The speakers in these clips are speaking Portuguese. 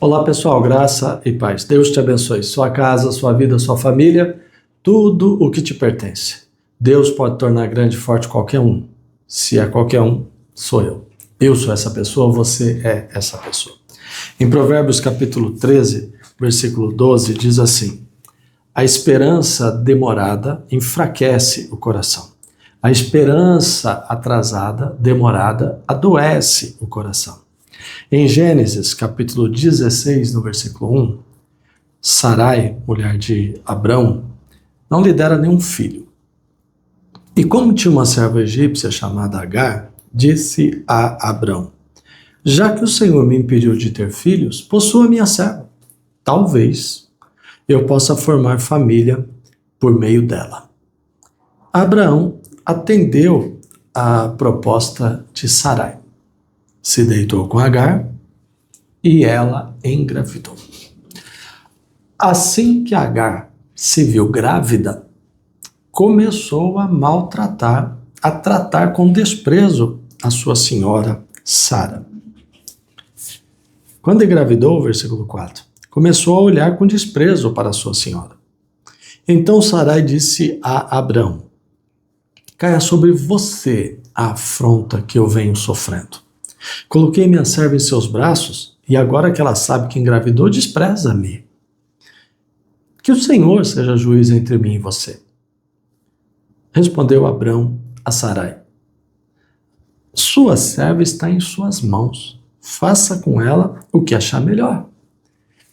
Olá pessoal, graça e paz. Deus te abençoe. Sua casa, sua vida, sua família, tudo o que te pertence. Deus pode tornar grande e forte qualquer um. Se é qualquer um, sou eu. Eu sou essa pessoa, você é essa pessoa. Em Provérbios capítulo 13, versículo 12, diz assim: a esperança demorada enfraquece o coração. A esperança atrasada, demorada, adoece o coração. Em Gênesis, capítulo 16, no versículo 1, Sarai, mulher de Abrão, não lhe dera nenhum filho. E como tinha uma serva egípcia chamada Agar, disse a Abrão: já que o Senhor me impediu de ter filhos, possua minha serva. Talvez eu possa formar família por meio dela. Abraão atendeu à proposta de Sarai. Se deitou com Agar e ela engravidou. Assim que Agar se viu grávida, começou a maltratar, a tratar com desprezo a sua senhora Sara. Quando engravidou, versículo 4, começou a olhar com desprezo para a sua senhora. Então Sarai disse a Abrão: caia sobre você a afronta que eu venho sofrendo. Coloquei minha serva em seus braços e agora que ela sabe que engravidou, despreza-me. Que o Senhor seja juiz entre mim e você. Respondeu Abrão a Sarai: sua serva está em suas mãos. Faça com ela o que achar melhor.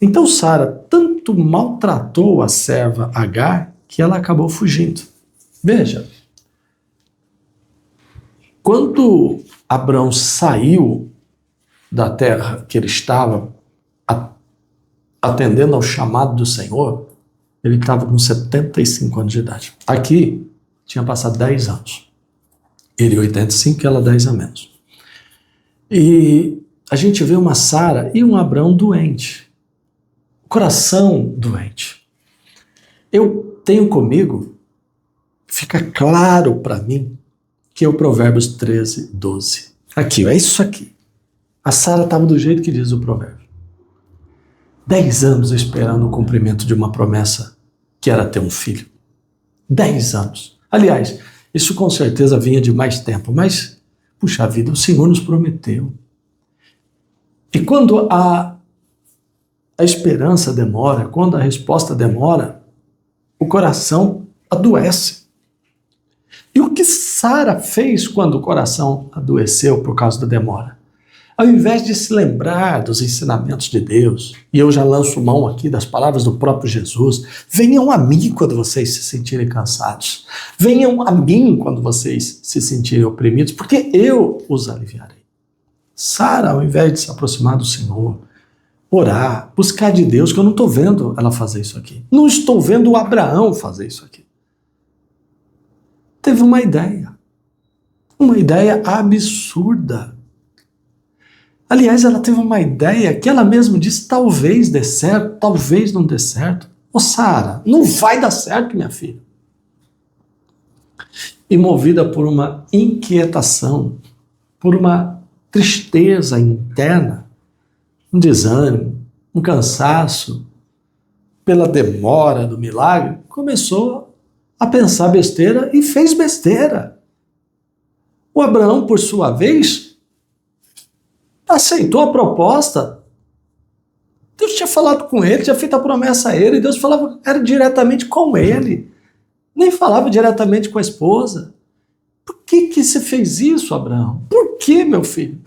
Então Sara tanto maltratou a serva Agar que ela acabou fugindo. Veja, quando Abrão saiu da terra que ele estava, atendendo ao chamado do Senhor, ele estava com 75 anos de idade. Aqui tinha passado 10 anos. Ele 85 e ela 10 a menos. E a gente vê uma Sara e um Abrão doente. Coração doente. Eu tenho comigo, fica claro para mim, que é o Provérbios 13, 12. Aqui, é isso aqui. A Sara estava do jeito que diz o provérbio. 10 anos esperando o cumprimento de uma promessa que era ter um filho. 10 anos. Aliás, isso com certeza vinha de mais tempo, mas, puxa vida, o Senhor nos prometeu. E quando a esperança demora, quando a resposta demora, o coração adoece. E o que Sara fez quando o coração adoeceu por causa da demora? Ao invés de se lembrar dos ensinamentos de Deus, e eu já lanço mão aqui das palavras do próprio Jesus: venham a mim quando vocês se sentirem cansados, venham a mim quando vocês se sentirem oprimidos, porque eu os aliviarei. Sara, ao invés de se aproximar do Senhor, orar, buscar de Deus, que eu não estou vendo ela fazer isso aqui, não estou vendo o Abraão fazer isso aqui, teve uma ideia absurda. Aliás, ela teve uma ideia que ela mesma disse: talvez dê certo, talvez não dê certo. Ô Sara, não vai dar certo, minha filha. E movida por uma inquietação, por uma tristeza interna, um desânimo, um cansaço, pela demora do milagre, começou a pensar besteira e fez besteira. O Abraão, por sua vez, aceitou a proposta. Deus tinha falado com ele, tinha feito a promessa a ele, e Deus falava era diretamente com ele, nem falava diretamente com a esposa. Por que você fez isso, Abraão? Por que, meu filho?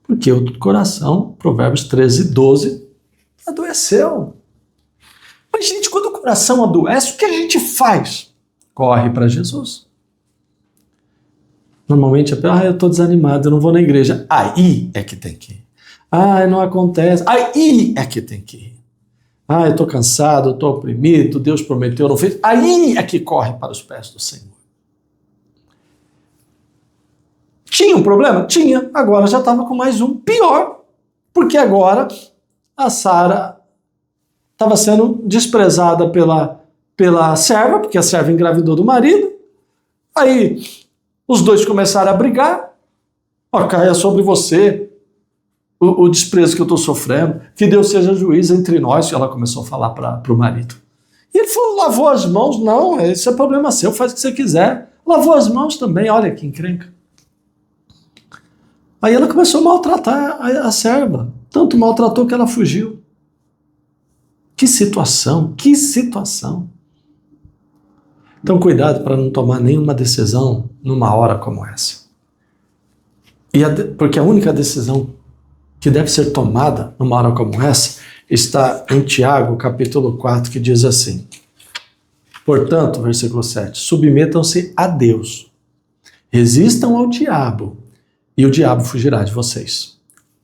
Porque o coração, Provérbios 13, 12, adoeceu. Mas, gente, quando o coração adoece, o que a gente faz? Corre para Jesus. Normalmente, eu estou desanimado, eu não vou na igreja. Aí é que tem que ir. Não acontece. Aí é que tem que ir. Eu estou cansado, eu estou oprimido, Deus prometeu, não fez. Aí é que corre para os pés do Senhor. Tinha um problema? Tinha. Agora já estava com mais um pior. Porque agora a Sara estava sendo desprezada pela serva, porque a serva engravidou do marido. Aí os dois começaram a brigar. Caia sobre você o desprezo que eu estou sofrendo, que Deus seja juiz entre nós. E ela começou a falar para o marido. E ele falou, lavou as mãos? Não, isso é problema seu, faz o que você quiser. Lavou as mãos também, olha que encrenca. Aí ela começou a maltratar a serva, tanto maltratou que ela fugiu. Que situação, que situação. Então cuidado para não tomar nenhuma decisão numa hora como essa. Porque a única decisão que deve ser tomada numa hora como essa está em Tiago, capítulo 4, que diz assim: portanto, versículo 7, submetam-se a Deus, resistam ao diabo, e o diabo fugirá de vocês.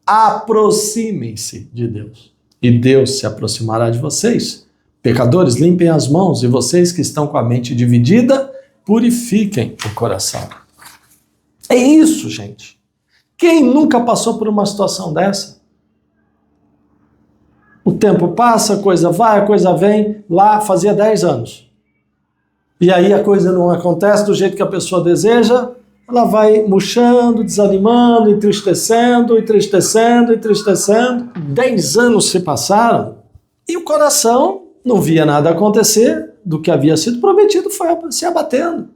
Aproximem-se de Deus, e Deus se aproximará de vocês. Pecadores, limpem as mãos, e vocês que estão com a mente dividida, purifiquem o coração. É isso, gente. Quem nunca passou por uma situação dessa? O tempo passa, a coisa vai, a coisa vem. Lá fazia 10 anos. E aí a coisa não acontece do jeito que a pessoa deseja, ela vai murchando, desanimando, entristecendo, entristecendo, entristecendo. 10 anos se passaram e o coração não via nada acontecer do que havia sido prometido, foi se abatendo.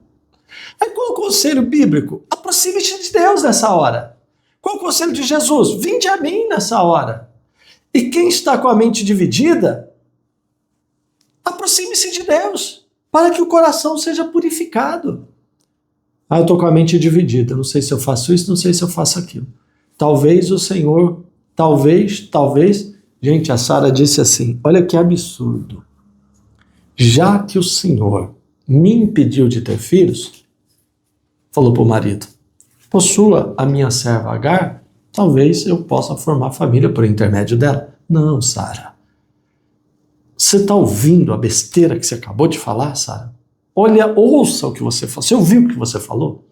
Aí qual o conselho bíblico? Aproxime-se de Deus nessa hora. Qual o conselho de Jesus? Vinde a mim nessa hora. E quem está com a mente dividida, aproxime-se de Deus, para que o coração seja purificado. Eu estou com a mente dividida, não sei se eu faço isso, não sei se eu faço aquilo. Talvez o Senhor, talvez, gente, a Sara disse assim, olha que absurdo, já que o Senhor me impediu de ter filhos, falou para o marido, possua a minha serva Agar, talvez eu possa formar família por intermédio dela. Não, Sara. Você está ouvindo a besteira que você acabou de falar, Sara? Olha, ouça o que você falou. Você ouviu o que você falou?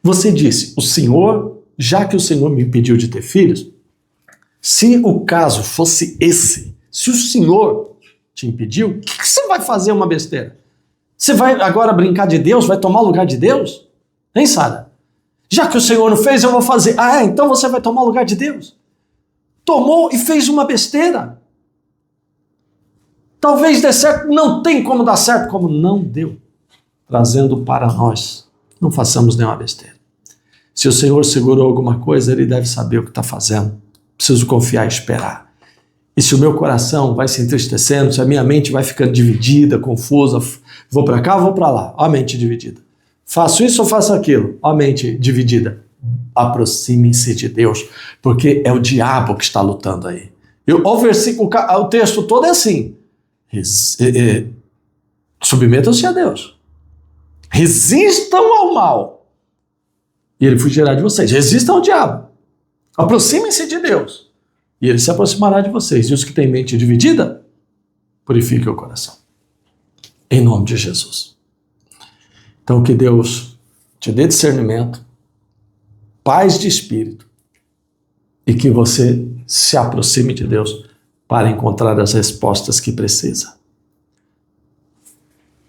Você disse, o Senhor, já que o Senhor me impediu de ter filhos, se o caso fosse esse, se o Senhor te impediu, o que você vai fazer uma besteira? Você vai agora brincar de Deus? Vai tomar o lugar de Deus? Hein, Sara? Já que o Senhor não fez, eu vou fazer. Então você vai tomar o lugar de Deus? Tomou e fez uma besteira. Talvez dê certo, não tem como dar certo, como não deu. Trazendo para nós, não façamos nenhuma besteira. Se o Senhor segurou alguma coisa, Ele deve saber o que está fazendo. Preciso confiar e esperar. E se o meu coração vai se entristecendo, se a minha mente vai ficando dividida, confusa, vou para cá, vou para lá, ó a mente dividida. Faço isso ou faço aquilo? Ó a mente dividida. Aproxime-se de Deus, porque é o diabo que está lutando aí. O texto todo é assim. Submetam-se a Deus. Resistam ao mal. E ele fugirá de vocês. Resistam ao diabo. Aproximem-se de Deus. E ele se aproximará de vocês. E os que têm mente dividida, purifiquem o coração. Em nome de Jesus. Então que Deus te dê discernimento, paz de espírito, e que você se aproxime de Deus para encontrar as respostas que precisa.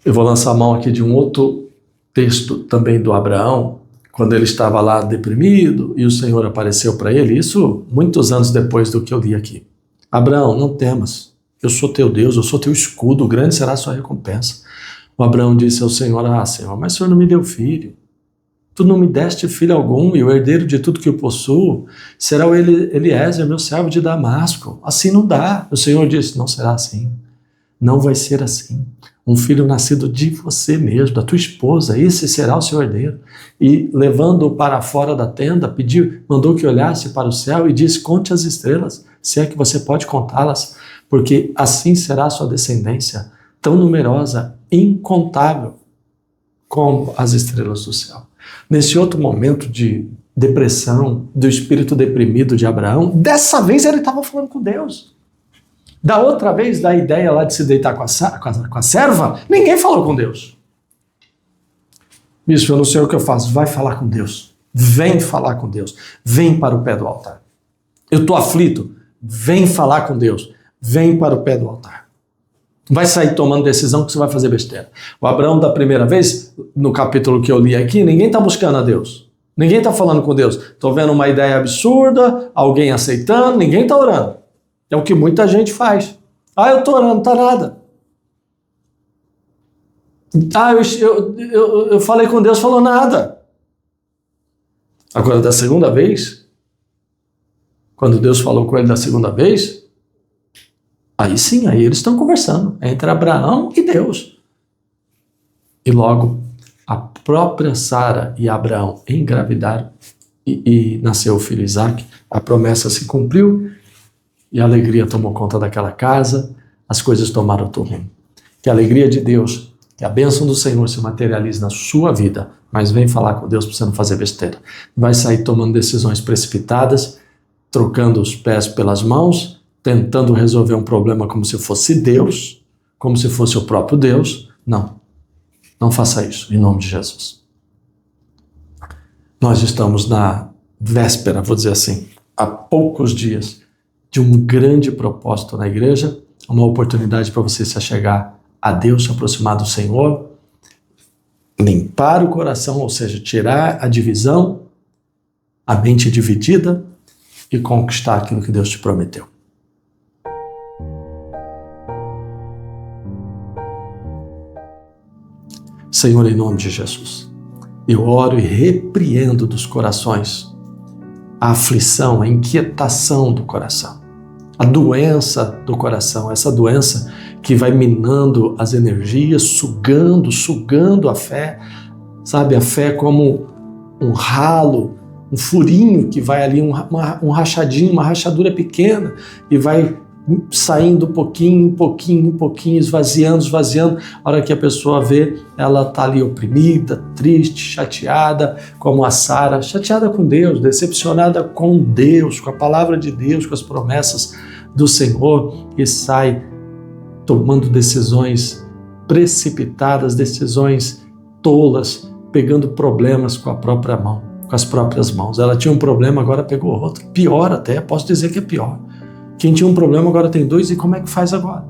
Eu vou lançar a mão aqui de um outro texto também do Abraão, quando ele estava lá deprimido e o Senhor apareceu para ele, isso muitos anos depois do que eu li aqui. Abraão, não temas, eu sou teu Deus, eu sou teu escudo, grande será a sua recompensa. O Abraão disse ao Senhor, Senhor, mas o Senhor não me deu filho. Tu não me deste filho algum, e o herdeiro de tudo que eu possuo será o Eliezer, meu servo de Damasco. Assim não dá. O Senhor disse, não será assim. Não vai ser assim. Um filho nascido de você mesmo, da tua esposa, esse será o seu herdeiro. E levando-o para fora da tenda, mandou que olhasse para o céu e disse, conte as estrelas, se é que você pode contá-las, porque assim será a sua descendência, tão numerosa, incontável, como as estrelas do céu. Nesse outro momento de depressão, do espírito deprimido de Abraão, dessa vez ele estava falando com Deus. Da outra vez, da ideia lá de se deitar com a serva, ninguém falou com Deus. Bicho, eu não sei o que eu faço. Vai falar com Deus. Vem falar com Deus. Vem para o pé do altar. Eu estou aflito. Vem falar com Deus. Vem para o pé do altar. Vai sair tomando decisão que você vai fazer besteira. O Abraão da primeira vez, no capítulo que eu li aqui, ninguém está buscando a Deus. Ninguém está falando com Deus. Estou vendo uma ideia absurda, alguém aceitando, ninguém está orando. É o que muita gente faz. Eu estou orando, não está nada. Eu falei com Deus, falou nada. Agora, da segunda vez, quando Deus falou com ele da segunda vez, aí sim, aí eles estão conversando entre Abraão e Deus. E logo, a própria Sara e Abraão engravidaram e nasceu o filho Isaac. A promessa se cumpriu e a alegria tomou conta daquela casa, as coisas tomaram outro rumo. Que a alegria de Deus, que a bênção do Senhor se materialize na sua vida, mas vem falar com Deus para você não fazer besteira. Vai sair tomando decisões precipitadas, trocando os pés pelas mãos, tentando resolver um problema como se fosse Deus, como se fosse o próprio Deus. Não faça isso, em nome de Jesus. Nós estamos na véspera, vou dizer assim, há poucos dias, de um grande propósito na igreja, uma oportunidade para você se achegar a Deus, se aproximar do Senhor, limpar o coração, ou seja, tirar a divisão, a mente dividida e conquistar aquilo que Deus te prometeu. Senhor, em nome de Jesus, eu oro e repreendo dos corações a aflição, a inquietação do coração, a doença do coração, essa doença que vai minando as energias, sugando a fé, sabe? A fé como um ralo, um furinho que vai ali, um rachadinho, uma rachadura pequena e vai saindo pouquinho em pouquinho, esvaziando. A hora que a pessoa vê, ela está ali oprimida, triste, chateada, como a Sara, chateada com Deus, decepcionada com Deus, com a palavra de Deus, com as promessas do Senhor, e sai tomando decisões precipitadas, decisões tolas, pegando problemas com a própria mão, com as próprias mãos. Ela tinha um problema, agora pegou outro. Pior até, posso dizer que é pior. Quem tinha um problema agora tem dois, e como é que faz agora?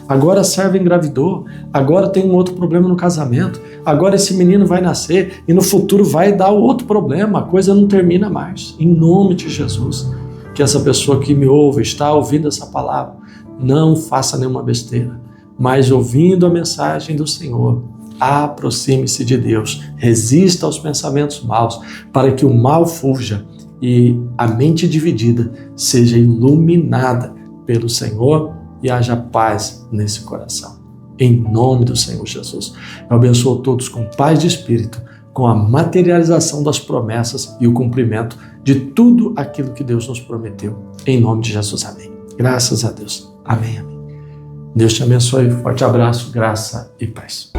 Agora a serva engravidou, agora tem um outro problema no casamento, agora esse menino vai nascer e no futuro vai dar outro problema, a coisa não termina mais. Em nome de Jesus, que essa pessoa que me ouve, está ouvindo essa palavra, não faça nenhuma besteira, mas ouvindo a mensagem do Senhor, aproxime-se de Deus, resista aos pensamentos maus, para que o mal fuja e a mente dividida seja iluminada pelo Senhor e haja paz nesse coração. Em nome do Senhor Jesus. Eu abençoo todos com paz de espírito, com a materialização das promessas e o cumprimento de tudo aquilo que Deus nos prometeu. Em nome de Jesus, amém. Graças a Deus. Amém, amém. Deus te abençoe. Forte abraço, graça e paz.